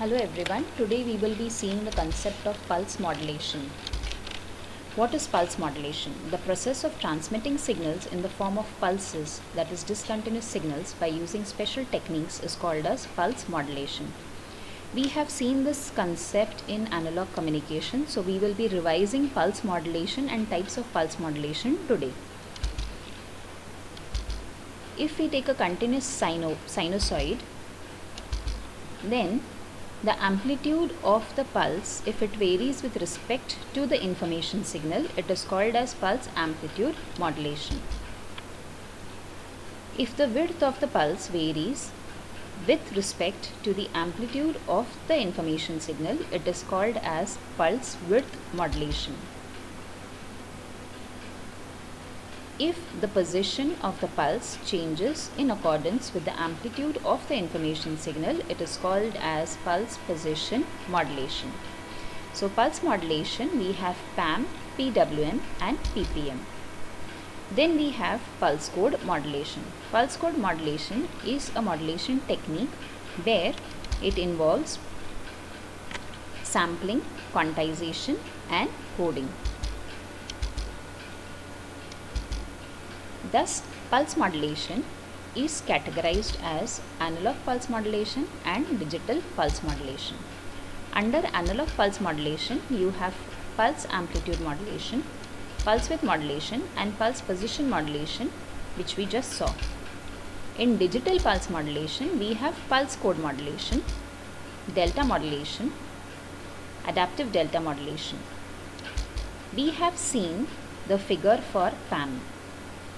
Hello everyone, today we will be seeing the concept of pulse modulation. What is pulse modulation? The process of transmitting signals in the form of pulses, that is discontinuous signals, by using special techniques is called as pulse modulation. We have seen this concept in analog communication, so we will be revising pulse modulation and types of pulse modulation today. If we take a continuous sinusoid, then the amplitude of the pulse, if it varies with respect to the information signal, it is called as pulse amplitude modulation. If the width of the pulse varies with respect to the amplitude of the information signal, it is called as pulse width modulation. If the position of the pulse changes in accordance with the amplitude of the information signal, it is called as pulse position modulation. So pulse modulation, we have PAM, PWM and PPM. Then we have pulse code modulation. Pulse code modulation is a modulation technique where it involves sampling, quantization and coding. Thus, pulse modulation is categorized as analog pulse modulation and digital pulse modulation. Under analog pulse modulation, you have pulse amplitude modulation, pulse width modulation and pulse position modulation, which we just saw. In digital pulse modulation, we have pulse code modulation, delta modulation, adaptive delta modulation. We have seen the figure for PAM.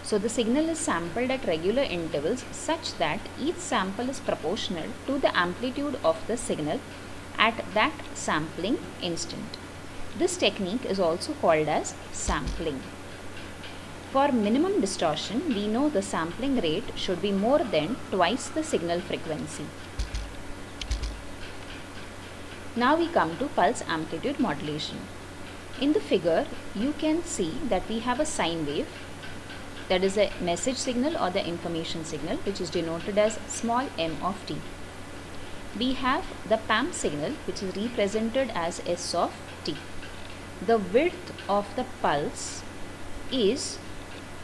So the signal is sampled at regular intervals such that each sample is proportional to the amplitude of the signal at that sampling instant. This technique is also called as sampling. For minimum distortion, we know the sampling rate should be more than twice the signal frequency. Now we come to pulse amplitude modulation. In the figure, you can see that we have a sine wave, that is a message signal or the information signal, which is denoted as small m of t. We have the PAM signal, which is represented as S of t. The width of the pulse is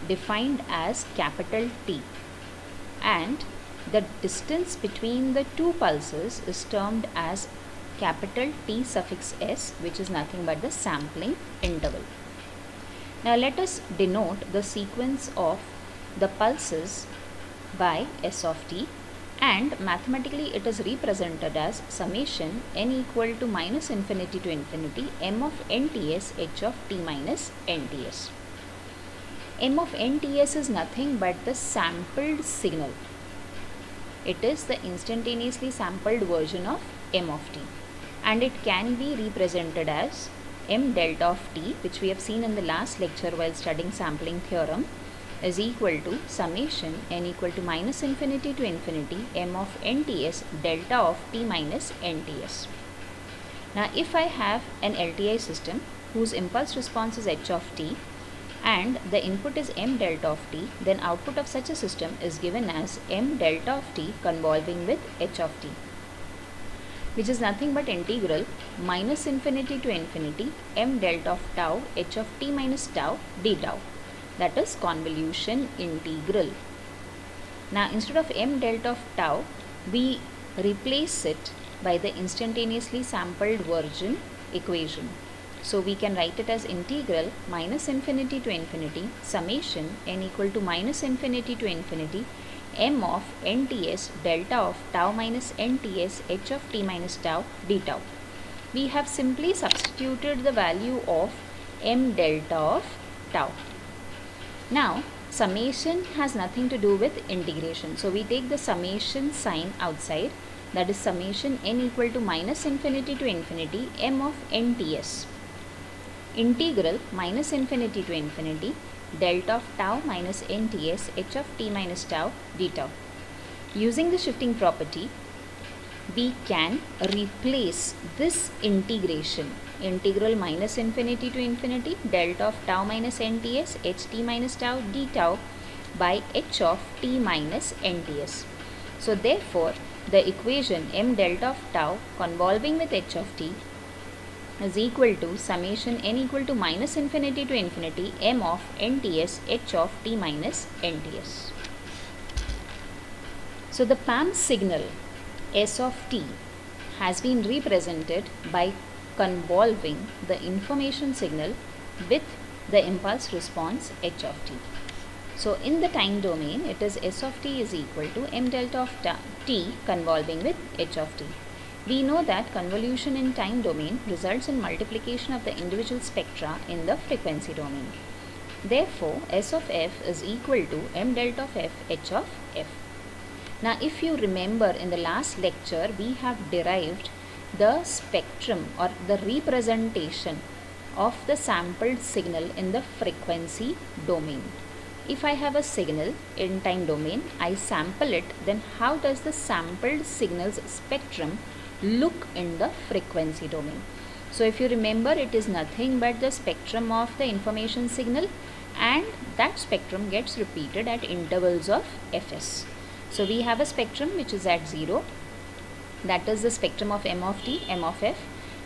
defined as capital T, and the distance between the two pulses is termed as capital T suffix S, which is nothing but the sampling interval. Now let us denote the sequence of the pulses by S of t, and mathematically it is represented as summation n equal to minus infinity to infinity m of nts h of t minus nts. M of nts is nothing but the sampled signal. It is the instantaneously sampled version of m of t, and it can be represented as m delta of t, which we have seen in the last lecture while studying sampling theorem, is equal to summation n equal to minus infinity to infinity m of nts delta of t minus nts. Now if I have an LTI system whose impulse response is h of t and the input is m delta of t, then output of such a system is given as m delta of t convolving with h of t, which is nothing but integral minus infinity to infinity m delta of tau h of t minus tau d tau, that is convolution integral. Now instead of m delta of tau, we replace it by the instantaneously sampled version equation. So we can write it as integral minus infinity to infinity summation n equal to minus infinity to infinity m of nts delta of tau minus nts h of t minus tau d tau. We have simply substituted the value of m delta of tau. Now summation has nothing to do with integration, so we take the summation sign outside, that is summation n equal to minus infinity to infinity m of nts integral minus infinity to infinity delta of tau minus nts h of t minus tau d tau. Using the shifting property, we can replace this integration, integral minus infinity to infinity delta of tau minus nts h t minus tau d tau, by h of t minus nts. So therefore the equation m delta of tau convolving with h of t is equal to summation n equal to minus infinity to infinity m of nts h of t minus nts. So the PAM signal S of t has been represented by convolving the information signal with the impulse response h of t. So in the time domain, it is S of t is equal to m delta of t convolving with h of t. We know that convolution in time domain results in multiplication of the individual spectra in the frequency domain. Therefore, S of f is equal to m delta of f h of f. Now, if you remember in the last lecture, we have derived the spectrum or the representation of the sampled signal in the frequency domain. If I have a signal in time domain, I sample it, then how does the sampled signal's spectrum look in the frequency domain? So, if you remember, it is nothing but the spectrum of the information signal, and that spectrum gets repeated at intervals of fs. So we have a spectrum which is at 0, that is the spectrum of m of t, m of f.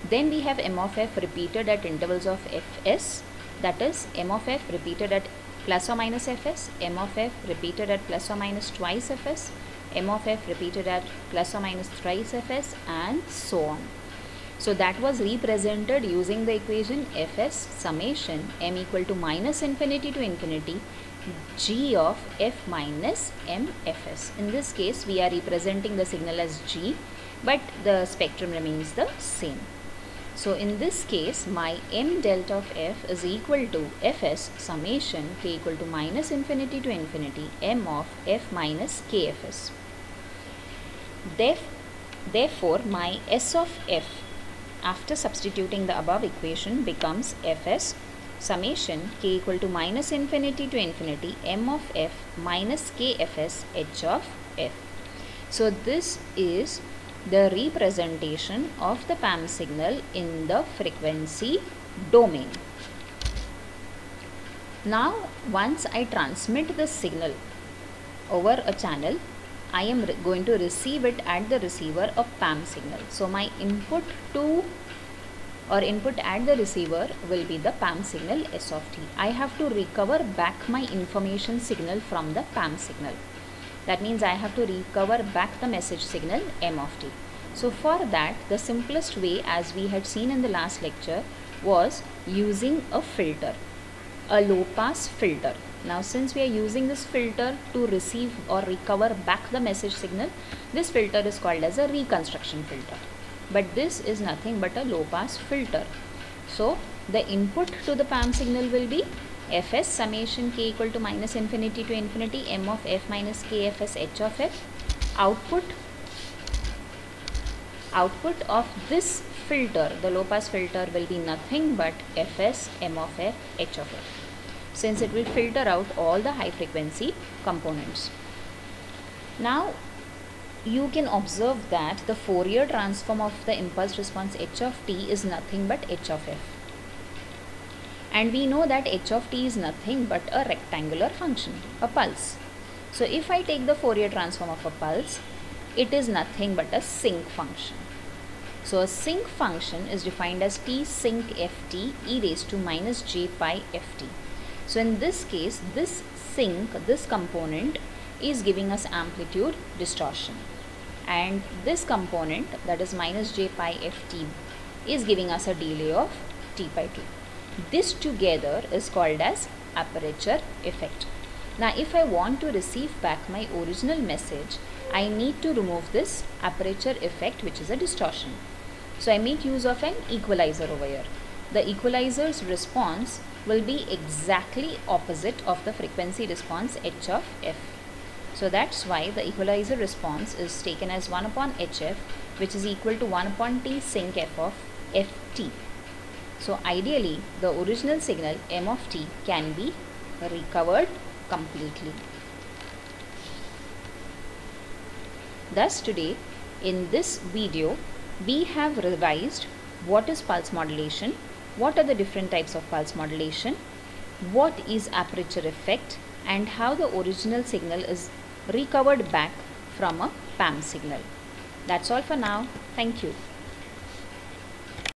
Then we have m of f repeated at intervals of fs, that is m of f repeated at plus or minus fs, m of f repeated at plus or minus twice fs, m of f repeated at plus or minus thrice fs, and so on. So that was represented using the equation fs summation m equal to minus infinity to infinity g of f minus m fs. In this case, we are representing the signal as g, but the spectrum remains the same. So in this case, my m delta of f is equal to fs summation k equal to minus infinity to infinity m of f minus kfs. Therefore, my s of f after substituting the above equation becomes fs summation k equal to minus infinity to infinity m of f minus kfs h of f. So this is the representation of the PAM signal in the frequency domain. Now once I transmit the signal over a channel, I am going to receive it at the receiver of PAM signal. So my input at the receiver will be the PAM signal S of t. I have to recover back my information signal from the PAM signal. That means I have to recover back the message signal m of t. So for that, the simplest way, as we had seen in the last lecture, was using a filter, a low pass filter. Now since we are using this filter to receive or recover back the message signal, this filter is called as a reconstruction filter. But this is nothing but a low pass filter. So the input to the PAM signal will be fs summation k equal to minus infinity to infinity m of f minus kfs h of f. Output of this filter, the low pass filter, will be nothing but fs m of f h of f, since it will filter out all the high frequency components. Now you can observe that the Fourier transform of the impulse response h of t is nothing but h of f. And we know that h of t is nothing but a rectangular function, a pulse. So if I take the Fourier transform of a pulse, it is nothing but a sinc function. So a sinc function is defined as t sinc ft e raised to minus j pi ft. So in this case, this sinc, this component, is giving us amplitude distortion, and this component, that is minus j pi ft, is giving us a delay of t by 2. This together is called as aperture effect. Now if I want to receive back my original message, I need to remove this aperture effect, which is a distortion. So I make use of an equalizer over here. The equalizer's response will be exactly opposite of the frequency response h of f. So that's why the equalizer response is taken as 1 upon hf, which is equal to 1 upon t sinc f of ft. So ideally, the original signal m of t can be recovered completely. Thus today, in this video, we have revised what is pulse modulation, what are the different types of pulse modulation, what is aperture effect, and how the original signal is recovered back from a PAM signal. That's all for now. Thank you.